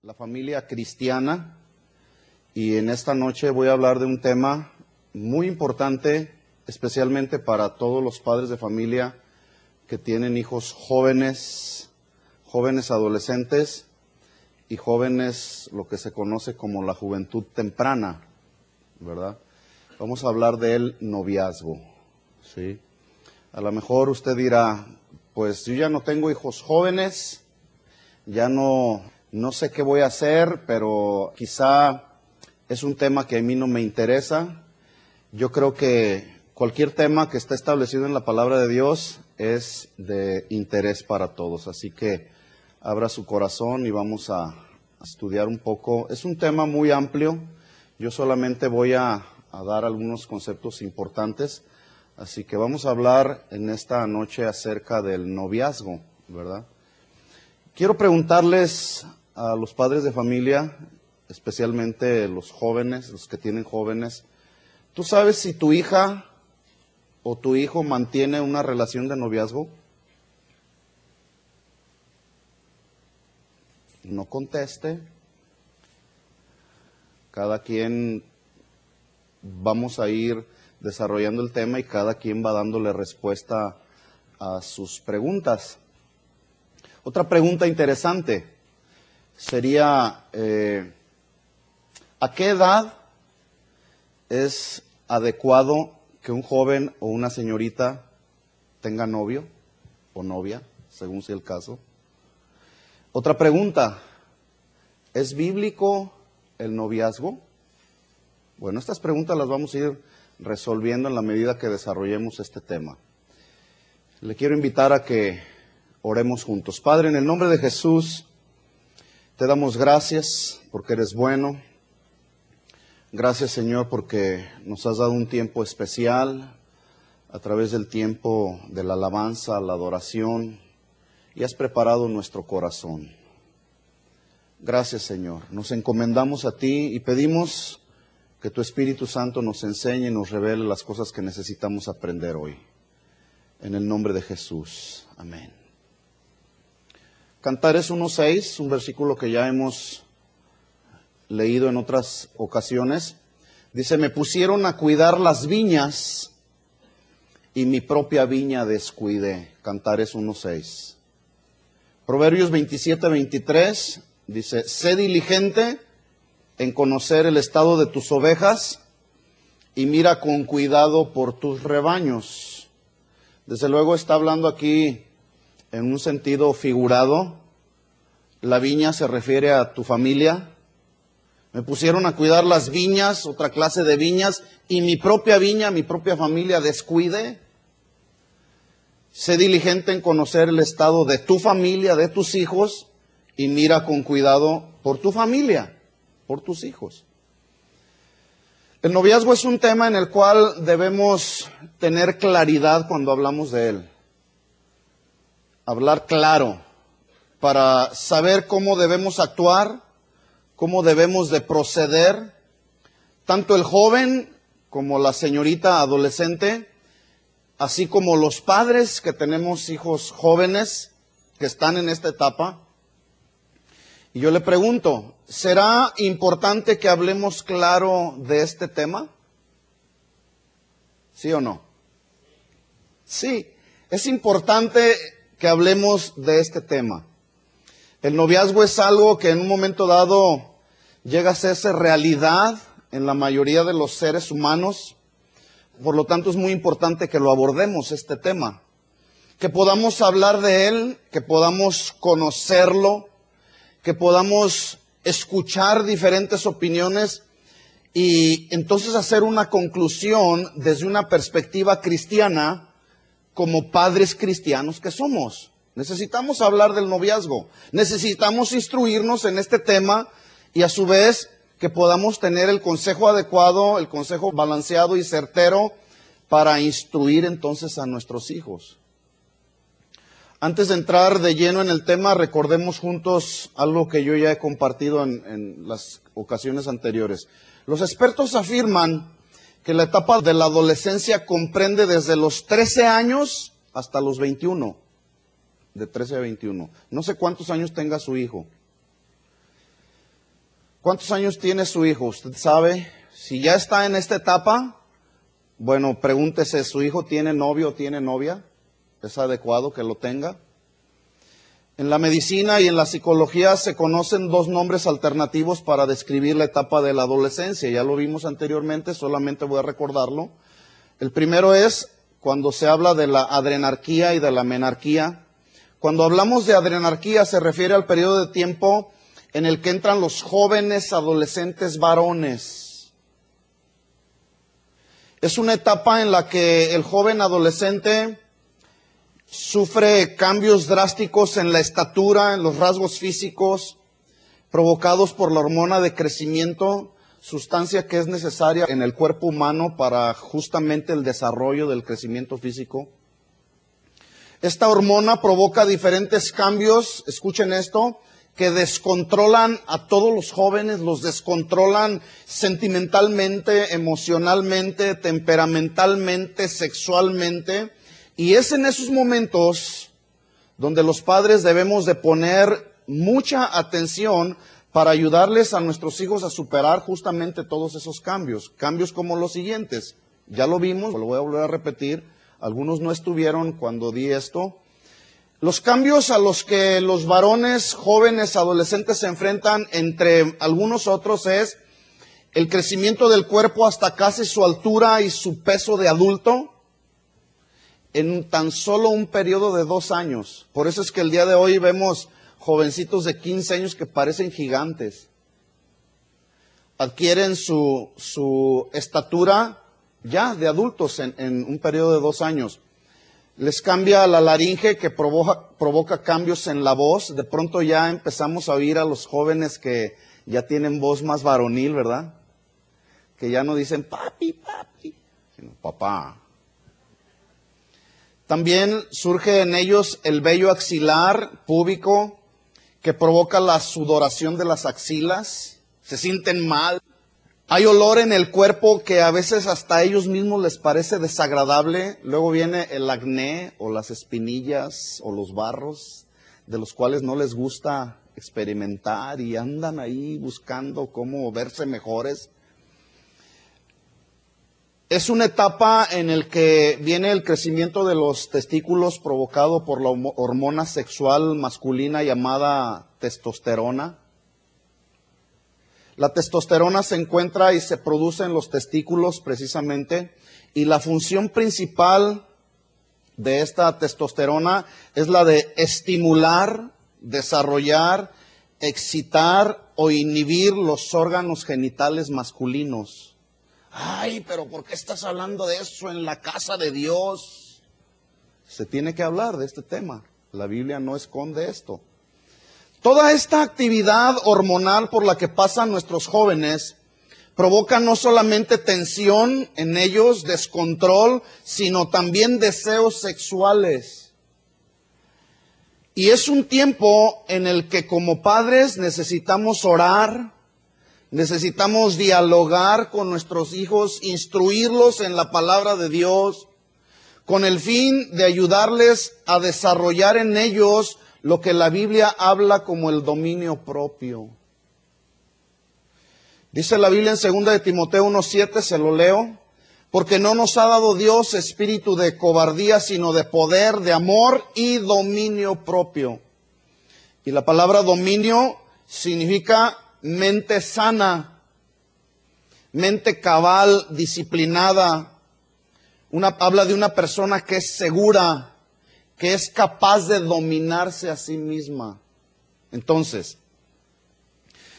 la familia cristiana, y en esta noche voy a hablar de un tema muy importante, especialmente para todos los padres de familia que tienen hijos jóvenes, jóvenes adolescentes y jóvenes, lo que se conoce como la juventud temprana, ¿verdad? Vamos a hablar del noviazgo, ¿sí? A lo mejor usted dirá, pues yo ya no tengo hijos jóvenes, ya no sé qué voy a hacer, pero quizá es un tema que a mí no me interesa. Yo creo que cualquier tema que esté establecido en la palabra de Dios es de interés para todos. Así que abra su corazón y vamos a estudiar un poco. Es un tema muy amplio. Yo solamente voy a dar algunos conceptos importantes. Así que vamos a hablar en esta noche acerca del noviazgo, ¿verdad? Quiero preguntarles a los padres de familia, especialmente los jóvenes, los que tienen jóvenes, ¿tú sabes si tu hija o tu hijo mantiene una relación de noviazgo? No conteste. Cada quien vamos a ir desarrollando el tema y cada quien va dándole respuesta a sus preguntas. Otra pregunta interesante sería, ¿a qué edad es adecuado que un joven o una señorita tenga novio o novia, según sea el caso? Otra pregunta, ¿es bíblico el noviazgo? Bueno, estas preguntas las vamos a ir resolviendo en la medida que desarrollemos este tema. Le quiero invitar a que oremos juntos. Padre, en el nombre de Jesús, te damos gracias porque eres bueno. Gracias, Señor, porque nos has dado un tiempo especial a través del tiempo de la alabanza, la adoración, y has preparado nuestro corazón. Gracias, Señor. Nos encomendamos a ti y pedimos que tu Espíritu Santo nos enseñe y nos revele las cosas que necesitamos aprender hoy. En el nombre de Jesús. Amén. Cantares 1:6, un versículo que ya hemos leído en otras ocasiones. Dice, me pusieron a cuidar las viñas y mi propia viña descuidé. Cantares 1:6. Proverbios 27:23 dice, sé diligente en conocer el estado de tus ovejas y mira con cuidado por tus rebaños. Desde luego está hablando aquí en un sentido figurado. La viña se refiere a tu familia. Me pusieron a cuidar las viñas, otra clase de viñas, y mi propia viña, mi propia familia descuide. Sé diligente en conocer el estado de tu familia, de tus hijos, y mira con cuidado por tu familia, por tus hijos. El noviazgo es un tema en el cual debemos tener claridad cuando hablamos de él. Hablar claro para saber cómo debemos actuar, cómo debemos de proceder, tanto el joven como la señorita adolescente, así como los padres que tenemos hijos jóvenes que están en esta etapa. Y yo le pregunto, ¿será importante que hablemos claro de este tema? ¿Sí o no? Sí, es importante que hablemos de este tema. El noviazgo es algo que en un momento dado llega a hacerse realidad en la mayoría de los seres humanos. Por lo tanto, es muy importante que lo abordemos, este tema. Que podamos hablar de él, que podamos conocerlo, que podamos escuchar diferentes opiniones y entonces hacer una conclusión desde una perspectiva cristiana como padres cristianos que somos. Necesitamos hablar del noviazgo, necesitamos instruirnos en este tema y a su vez que podamos tener el consejo adecuado, el consejo balanceado y certero para instruir entonces a nuestros hijos. Antes de entrar de lleno en el tema, recordemos juntos algo que yo ya he compartido en las ocasiones anteriores. Los expertos afirman que la etapa de la adolescencia comprende desde los 13 años hasta los 21. De 13 a 21. No sé cuántos años tenga su hijo. ¿Cuántos años tiene su hijo? Usted sabe, si ya está en esta etapa, bueno, pregúntese, ¿su hijo tiene novio o tiene novia? ¿Es adecuado que lo tenga? En la medicina y en la psicología se conocen dos nombres alternativos para describir la etapa de la adolescencia. Ya lo vimos anteriormente, solamente voy a recordarlo. El primero es cuando se habla de la adrenarquía y de la menarquía. Cuando hablamos de adrenarquía se refiere al periodo de tiempo en el que entran los jóvenes adolescentes varones. Es una etapa en la que el joven adolescente sufre cambios drásticos en la estatura, en los rasgos físicos, provocados por la hormona de crecimiento, sustancia que es necesaria en el cuerpo humano para justamente el desarrollo del crecimiento físico. Esta hormona provoca diferentes cambios, escuchen esto, que descontrolan a todos los jóvenes, los descontrolan sentimentalmente, emocionalmente, temperamentalmente, sexualmente. Y es en esos momentos donde los padres debemos de poner mucha atención para ayudarles a nuestros hijos a superar justamente todos esos cambios. Cambios como los siguientes. Ya lo vimos, lo voy a volver a repetir. Algunos no estuvieron cuando di esto. Los cambios a los que los varones, jóvenes, adolescentes se enfrentan, entre algunos otros, es el crecimiento del cuerpo hasta casi su altura y su peso de adulto en tan solo un periodo de 2 años. Por eso es que el día de hoy vemos jovencitos de 15 años que parecen gigantes. Adquieren su estatura ya de adultos en un periodo de 2 años. Les cambia la laringe que provoca cambios en la voz. De pronto ya empezamos a oír a los jóvenes que ya tienen voz más varonil, ¿verdad? Que ya no dicen papi, papi, sino papá. También surge en ellos el vello axilar púbico que provoca la sudoración de las axilas. Se sienten mal. Hay olor en el cuerpo que a veces hasta a ellos mismos les parece desagradable. Luego viene el acné o las espinillas o los barros de los cuales no les gusta experimentar y andan ahí buscando cómo verse mejores. Es una etapa en la que viene el crecimiento de los testículos provocado por la hormona sexual masculina llamada testosterona. La testosterona se encuentra y se produce en los testículos precisamente, y la función principal de esta testosterona es la de estimular, desarrollar, excitar o inhibir los órganos genitales masculinos. Ay, pero ¿por qué estás hablando de eso en la casa de Dios? Se tiene que hablar de este tema. La Biblia no esconde esto. Toda esta actividad hormonal por la que pasan nuestros jóvenes provoca no solamente tensión en ellos, descontrol, sino también deseos sexuales. Y es un tiempo en el que como padres necesitamos orar, necesitamos dialogar con nuestros hijos, instruirlos en la palabra de Dios, con el fin de ayudarles a desarrollar en ellos lo que la Biblia habla como el dominio propio. Dice la Biblia en 2 de Timoteo 1:7, se lo leo, porque no nos ha dado Dios espíritu de cobardía, sino de poder, de amor y dominio propio. Y la palabra dominio significa mente sana, mente cabal, disciplinada. Habla de una persona que es segura, que es capaz de dominarse a sí misma. Entonces,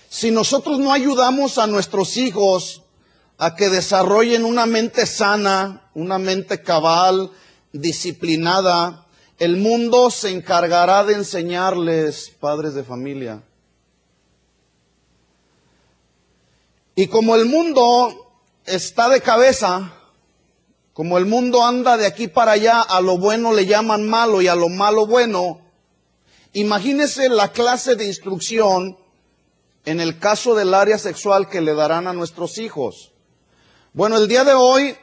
si nosotros no ayudamos a nuestros hijos a que desarrollen una mente sana, una mente cabal, disciplinada, el mundo se encargará de enseñarles, padres de familia. Y como el mundo está de cabeza, como el mundo anda de aquí para allá, a lo bueno le llaman malo y a lo malo bueno, imagínese la clase de instrucción en el caso del área sexual que le darán a nuestros hijos. Bueno, el día de hoy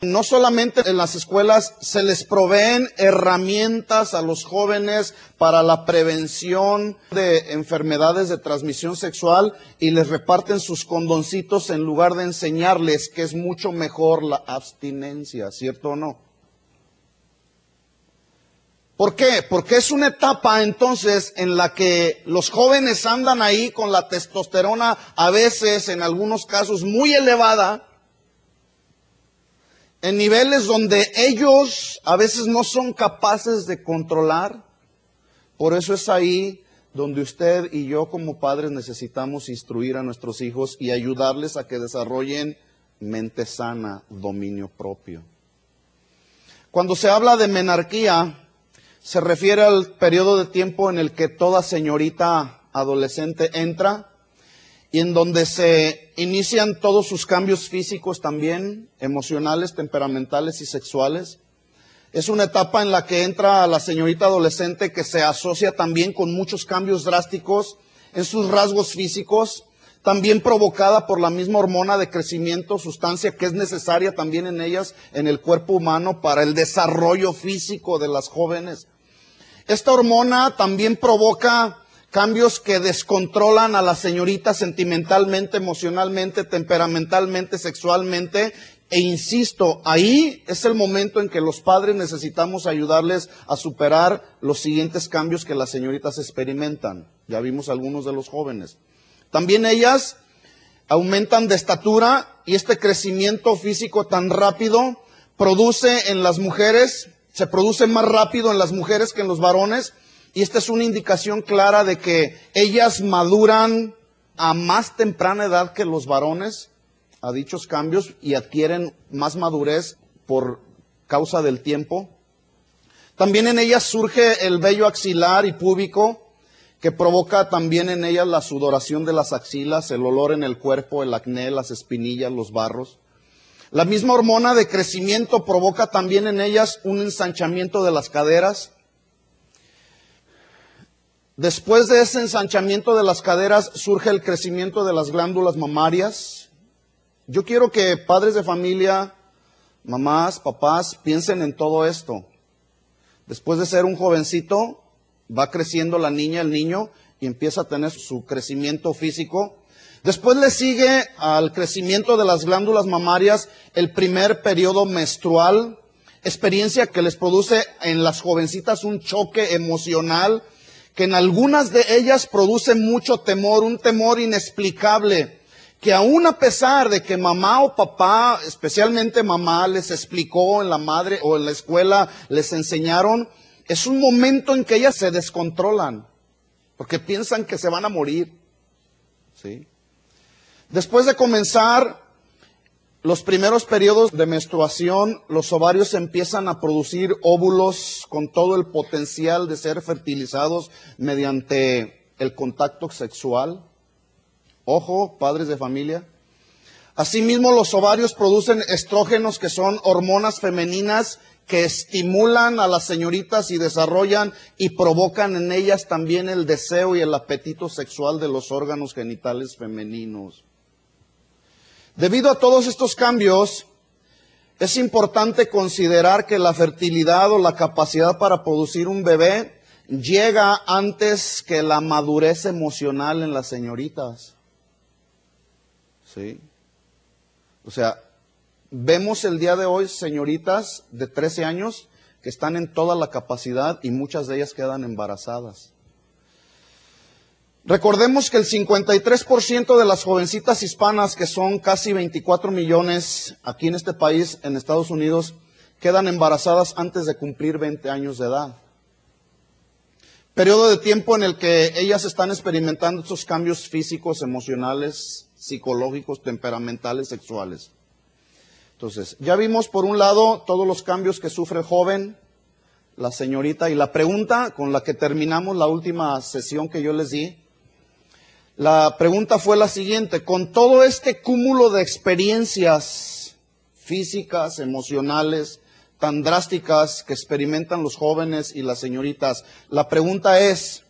No solamente en las escuelas se les proveen herramientas a los jóvenes para la prevención de enfermedades de transmisión sexual y les reparten sus condoncitos en lugar de enseñarles que es mucho mejor la abstinencia, ¿cierto o no? ¿Por qué? Porque es una etapa entonces en la que los jóvenes andan ahí con la testosterona a veces, en algunos casos, muy elevada, en niveles donde ellos a veces no son capaces de controlar. Por eso es ahí donde usted y yo como padres necesitamos instruir a nuestros hijos y ayudarles a que desarrollen mente sana, dominio propio. Cuando se habla de menarquía, se refiere al periodo de tiempo en el que toda señorita adolescente entra y en donde se inician todos sus cambios físicos también, emocionales, temperamentales y sexuales. Es una etapa en la que entra la señorita adolescente que se asocia también con muchos cambios drásticos en sus rasgos físicos, también provocada por la misma hormona de crecimiento, sustancia que es necesaria también en ellas, en el cuerpo humano, para el desarrollo físico de las jóvenes. Esta hormona también provoca cambios que descontrolan a la señorita sentimentalmente, emocionalmente, temperamentalmente, sexualmente. E insisto, ahí es el momento en que los padres necesitamos ayudarles a superar los siguientes cambios que las señoritas experimentan. Ya vimos algunos de los jóvenes. También ellas aumentan de estatura y este crecimiento físico tan rápido produce en las mujeres, se produce más rápido en las mujeres que en los varones. Y esta es una indicación clara de que ellas maduran a más temprana edad que los varones a dichos cambios y adquieren más madurez por causa del tiempo. También en ellas surge el vello axilar y púbico, que provoca también en ellas la sudoración de las axilas, el olor en el cuerpo, el acné, las espinillas, los barros. La misma hormona de crecimiento provoca también en ellas un ensanchamiento de las caderas. Después de ese ensanchamiento de las caderas surge el crecimiento de las glándulas mamarias. Yo quiero que padres de familia, mamás, papás, piensen en todo esto. Después de ser un jovencito, va creciendo la niña, el niño, y empieza a tener su crecimiento físico. Después le sigue al crecimiento de las glándulas mamarias el primer periodo menstrual, experiencia que les produce en las jovencitas un choque emocional, que en algunas de ellas produce mucho temor, un temor inexplicable, que aún a pesar de que mamá o papá, especialmente mamá, les explicó en la madre o en la escuela, les enseñaron, es un momento en que ellas se descontrolan, porque piensan que se van a morir, ¿sí? Después de comenzar los primeros periodos de menstruación, los ovarios empiezan a producir óvulos con todo el potencial de ser fertilizados mediante el contacto sexual. Ojo, padres de familia. Asimismo, los ovarios producen estrógenos, que son hormonas femeninas que estimulan a las señoritas y desarrollan y provocan en ellas también el deseo y el apetito sexual de los órganos genitales femeninos. Debido a todos estos cambios, es importante considerar que la fertilidad o la capacidad para producir un bebé llega antes que la madurez emocional en las señoritas. ¿Sí? O sea, vemos el día de hoy señoritas de 13 años que están en toda la capacidad y muchas de ellas quedan embarazadas. Recordemos que el 53% de las jovencitas hispanas, que son casi 24 millones aquí en este país, en Estados Unidos, quedan embarazadas antes de cumplir 20 años de edad. Periodo de tiempo en el que ellas están experimentando estos cambios físicos, emocionales, psicológicos, temperamentales, sexuales. Entonces, ya vimos por un lado todos los cambios que sufre el joven, la señorita, y la pregunta con la que terminamos la última sesión que yo les di, la pregunta fue la siguiente: con todo este cúmulo de experiencias físicas, emocionales, tan drásticas que experimentan los jóvenes y las señoritas, la pregunta es,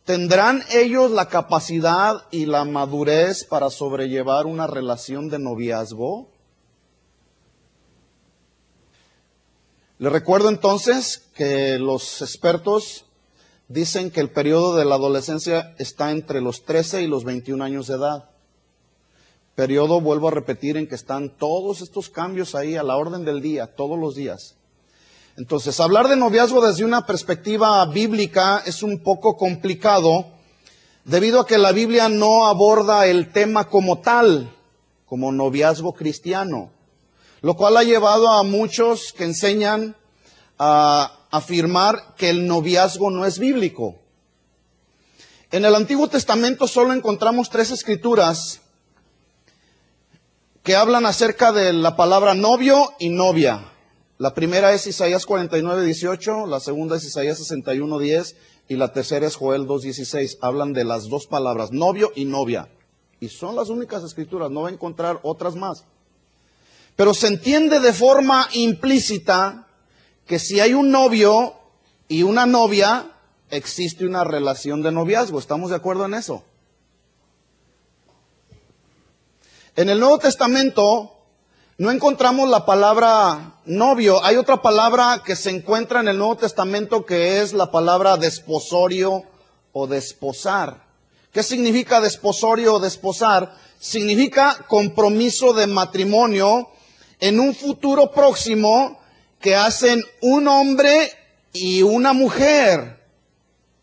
¿tendrán ellos la capacidad y la madurez para sobrellevar una relación de noviazgo? Les recuerdo entonces que los expertos dicen que el periodo de la adolescencia está entre los 13 y los 21 años de edad. Periodo, vuelvo a repetir, en que están todos estos cambios ahí a la orden del día, todos los días. Entonces, hablar de noviazgo desde una perspectiva bíblica es un poco complicado, debido a que la Biblia no aborda el tema como tal, como noviazgo cristiano, lo cual ha llevado a muchos que enseñan a afirmar que el noviazgo no es bíblico. En el Antiguo Testamento solo encontramos 3 escrituras que hablan acerca de la palabra novio y novia. La primera es Isaías 49:18, la segunda es Isaías 61:10 y la tercera es Joel 2:16. Hablan de las dos palabras, novio y novia. Y son las únicas escrituras, no va a encontrar otras más. Pero se entiende de forma implícita que si hay un novio y una novia, existe una relación de noviazgo. ¿Estamos de acuerdo en eso? En el Nuevo Testamento no encontramos la palabra novio. Hay otra palabra que se encuentra en el Nuevo Testamento que es la palabra desposorio o desposar. ¿Qué significa desposorio o desposar? Significa compromiso de matrimonio en un futuro próximo que hacen un hombre y una mujer.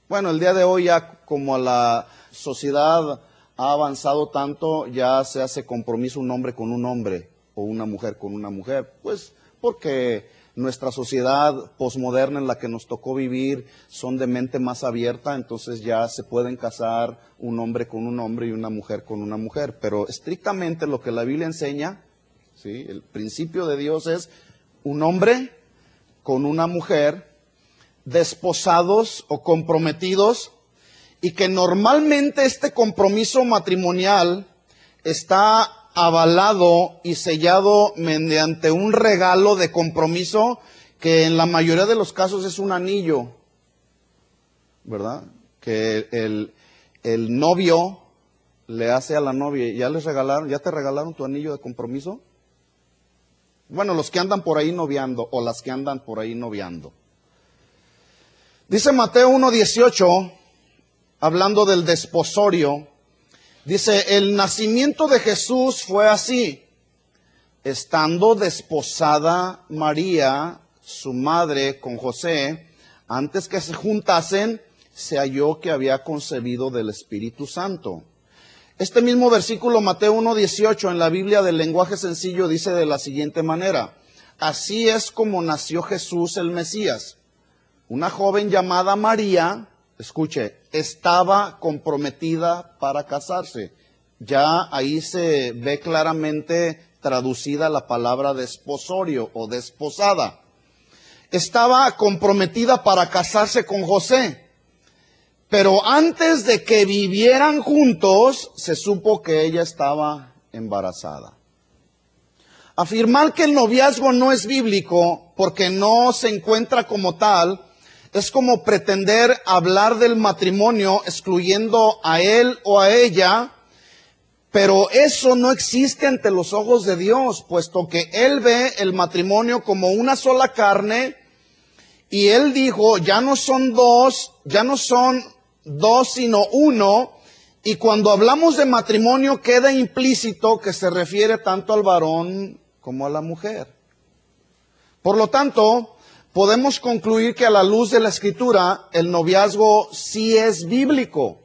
Bueno, el día de hoy ya como la sociedad ha avanzado tanto, ya se hace compromiso un hombre con un hombre o una mujer con una mujer, pues porque nuestra sociedad posmoderna en la que nos tocó vivir son de mente más abierta, entonces ya se pueden casar un hombre con un hombre y una mujer con una mujer, pero estrictamente lo que la Biblia enseña, ¿sí? El principio de Dios es un hombre con una mujer, desposados o comprometidos, y que normalmente este compromiso matrimonial está avalado y sellado mediante un regalo de compromiso que en la mayoría de los casos es un anillo, ¿verdad? Que el novio le hace a la novia, ¿ya te regalaron tu anillo de compromiso? Bueno, los que andan por ahí noviando o las que andan por ahí noviando. Dice Mateo 1:18, hablando del desposorio, dice, el nacimiento de Jesús fue así, estando desposada María, su madre, con José, antes que se juntasen, se halló que había concebido del Espíritu Santo. Este mismo versículo, Mateo 1:18, en la Biblia del lenguaje sencillo, dice de la siguiente manera, así es como nació Jesús el Mesías. Una joven llamada María, escuche, estaba comprometida para casarse. Ya ahí se ve claramente traducida la palabra desposorio o desposada. Estaba comprometida para casarse con José. Pero antes de que vivieran juntos, se supo que ella estaba embarazada. Afirmar que el noviazgo no es bíblico porque no se encuentra como tal, es como pretender hablar del matrimonio excluyendo a él o a ella, pero eso no existe ante los ojos de Dios, puesto que Él ve el matrimonio como una sola carne, y Él dijo, ya no son dos sino uno, y cuando hablamos de matrimonio queda implícito que se refiere tanto al varón como a la mujer. Por lo tanto, podemos concluir que a la luz de la Escritura, el noviazgo sí es bíblico,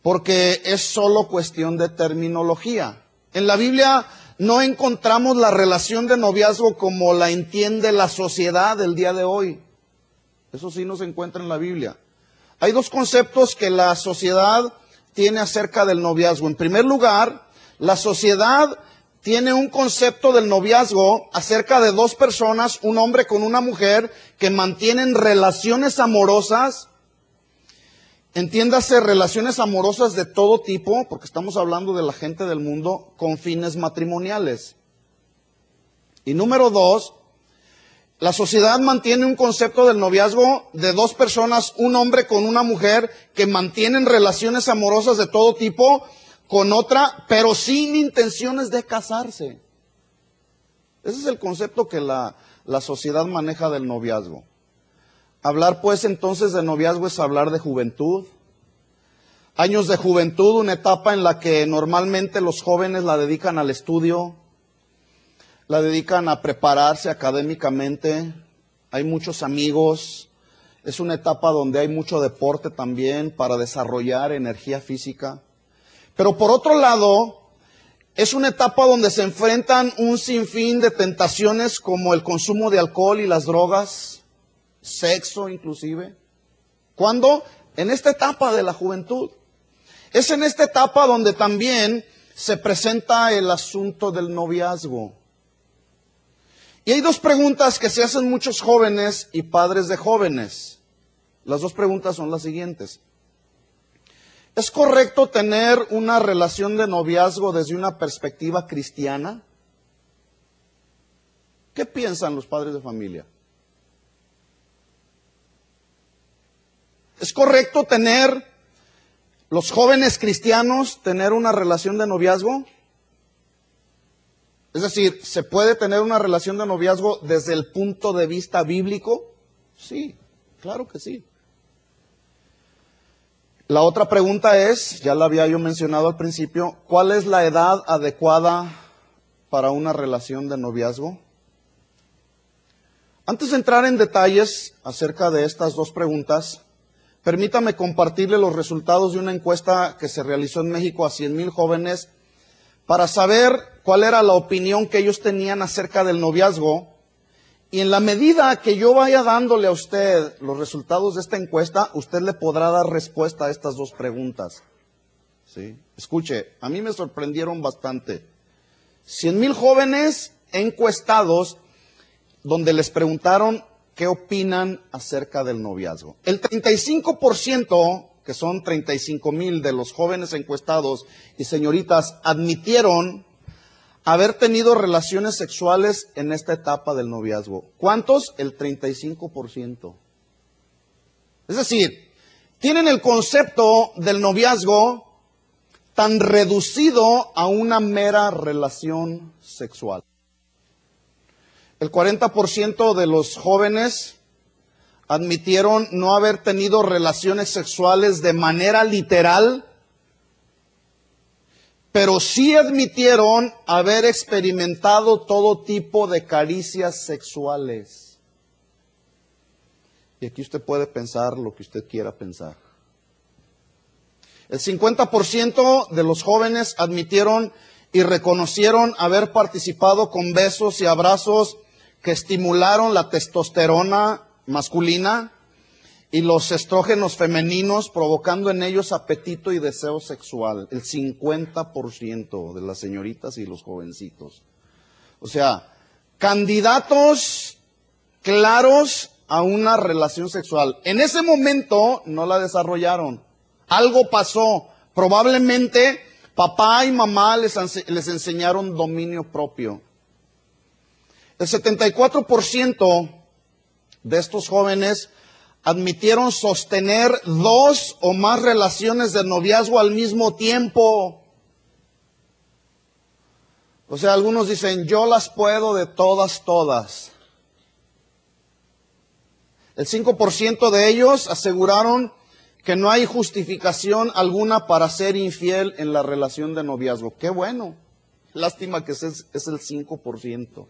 porque es solo cuestión de terminología. En la Biblia no encontramos la relación de noviazgo como la entiende la sociedad del día de hoy. Eso sí no se encuentra en la Biblia. Hay dos conceptos que la sociedad tiene acerca del noviazgo. En primer lugar, la sociedad tiene un concepto del noviazgo acerca de dos personas, un hombre con una mujer, que mantienen relaciones amorosas. Entiéndase, relaciones amorosas de todo tipo, porque estamos hablando de la gente del mundo, con fines matrimoniales. Y número dos, la sociedad mantiene un concepto del noviazgo de dos personas, un hombre con una mujer, que mantienen relaciones amorosas de todo tipo con otra, pero sin intenciones de casarse. Ese es el concepto que la la sociedad maneja del noviazgo? Hablar pues entonces de noviazgo es hablar de juventud. Años de juventud, una etapa en la que normalmente los jóvenes la dedican al estudio, la dedican a prepararse académicamente, hay muchos amigos, es una etapa donde hay mucho deporte también para desarrollar energía física. Pero por otro lado, es una etapa donde se enfrentan un sinfín de tentaciones como el consumo de alcohol y las drogas, sexo inclusive. ¿Cuándo? En esta etapa de la juventud. Es en esta etapa donde también se presenta el asunto del noviazgo. Y hay dos preguntas que se hacen muchos jóvenes y padres de jóvenes. Las dos preguntas son las siguientes. ¿Es correcto tener una relación de noviazgo desde una perspectiva cristiana? ¿Qué piensan los padres de familia? ¿Es correcto los jóvenes cristianos tener una relación de noviazgo? Es decir, ¿se puede tener una relación de noviazgo desde el punto de vista bíblico? Sí, claro que sí. La otra pregunta es, ya la había yo mencionado al principio, ¿cuál es la edad adecuada para una relación de noviazgo? Antes de entrar en detalles acerca de estas dos preguntas, permítame compartirle los resultados de una encuesta que se realizó en México a 100,000 jóvenes para saber cuál era la opinión que ellos tenían acerca del noviazgo. Y en la medida que yo vaya dándole a usted los resultados de esta encuesta, usted le podrá dar respuesta a estas dos preguntas. ¿Sí? Escuche, a mí me sorprendieron bastante. 100,000 jóvenes encuestados donde les preguntaron qué opinan acerca del noviazgo. El 35%, que son 35,000 de los jóvenes encuestados y señoritas, admitieron haber tenido relaciones sexuales en esta etapa del noviazgo. ¿Cuántos? El 35%. Es decir, tienen el concepto del noviazgo tan reducido a una mera relación sexual. El 40% de los jóvenes admitieron no haber tenido relaciones sexuales de manera literal, pero sí admitieron haber experimentado todo tipo de caricias sexuales. Y aquí usted puede pensar lo que usted quiera pensar. El 50% de los jóvenes admitieron y reconocieron haber participado con besos y abrazos que estimularon la testosterona masculina y los estrógenos femeninos, provocando en ellos apetito y deseo sexual. El 50% de las señoritas y los jovencitos. O sea, candidatos claros a una relación sexual. En ese momento no la desarrollaron. Algo pasó. Probablemente papá y mamá les enseñaron dominio propio. El 74% de estos jóvenes admitieron sostener 2 o más relaciones de noviazgo al mismo tiempo. O sea, algunos dicen, yo las puedo de todas. El 5% de ellos aseguraron que no hay justificación alguna para ser infiel en la relación de noviazgo. ¡Qué bueno! Lástima que es el 5%.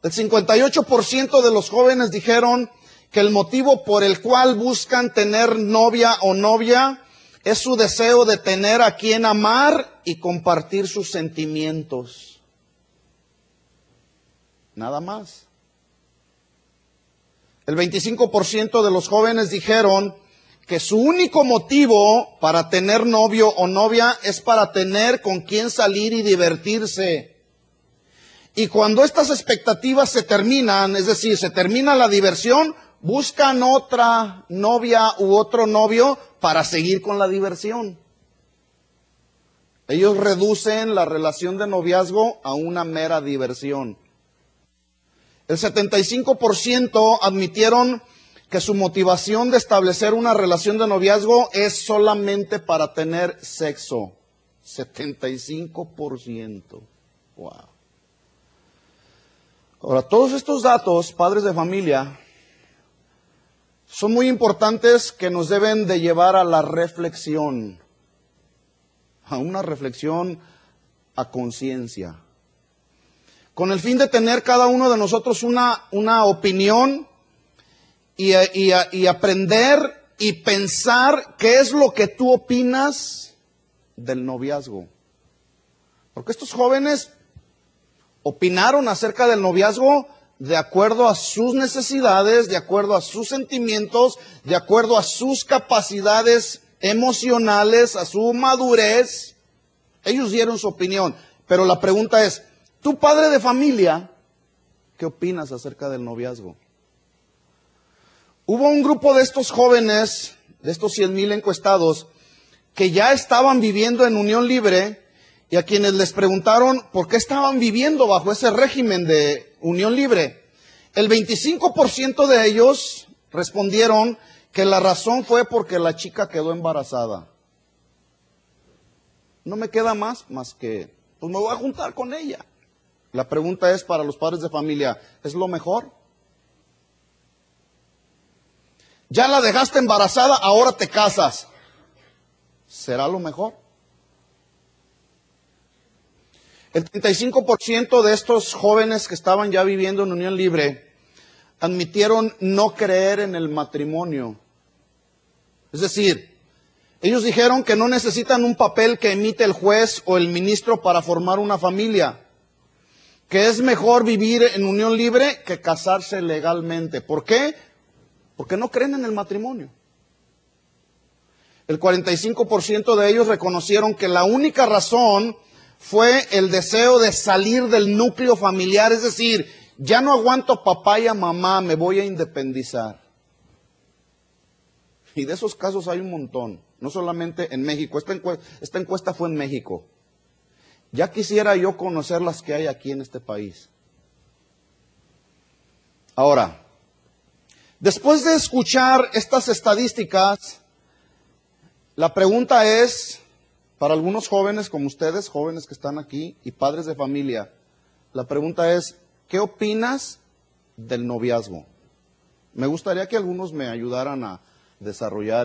El 58% de los jóvenes dijeron que el motivo por el cual buscan tener novia o novia es su deseo de tener a quien amar y compartir sus sentimientos. Nada más. El 25% de los jóvenes dijeron que su único motivo para tener novio o novia es para tener con quien salir y divertirse. Y cuando estas expectativas se terminan, es decir, se termina la diversión, buscan otra novia u otro novio para seguir con la diversión. Ellos reducen la relación de noviazgo a una mera diversión. El 75% admitieron que su motivación de establecer una relación de noviazgo es solamente para tener sexo. 75%. Wow. Ahora, todos estos datos, padres de familia, son muy importantes que nos deben de llevar a la reflexión, a una reflexión a conciencia, con el fin de tener cada uno de nosotros una opinión y aprender y pensar qué es lo que tú opinas del noviazgo. Porque estos jóvenes opinaron acerca del noviazgo de acuerdo a sus necesidades, de acuerdo a sus sentimientos, de acuerdo a sus capacidades emocionales, a su madurez. Ellos dieron su opinión, pero la pregunta es, tú padre de familia, ¿qué opinas acerca del noviazgo? Hubo un grupo de estos jóvenes, de estos 100,000 encuestados, que ya estaban viviendo en unión libre y a quienes les preguntaron por qué estaban viviendo bajo ese régimen de unión libre. El 25% de ellos respondieron que la razón fue porque la chica quedó embarazada. No me queda más que, pues me voy a juntar con ella. La pregunta es para los padres de familia, ¿es lo mejor? Ya la dejaste embarazada, ahora te casas. ¿Será lo mejor? El 35% de estos jóvenes que estaban ya viviendo en unión libre admitieron no creer en el matrimonio. Es decir, ellos dijeron que no necesitan un papel que emite el juez o el ministro para formar una familia, que es mejor vivir en unión libre que casarse legalmente. ¿Por qué? Porque no creen en el matrimonio. El 45% de ellos reconocieron que la única razón fue el deseo de salir del núcleo familiar, es decir, ya no aguanto papá y a mamá, me voy a independizar. Y de esos casos hay un montón, no solamente en México, esta encuesta fue en México. Ya quisiera yo conocer las que hay aquí en este país. Ahora, después de escuchar estas estadísticas, la pregunta es, para algunos jóvenes como ustedes, jóvenes que están aquí y padres de familia, la pregunta es, ¿qué opinas del noviazgo? Me gustaría que algunos me ayudaran a desarrollar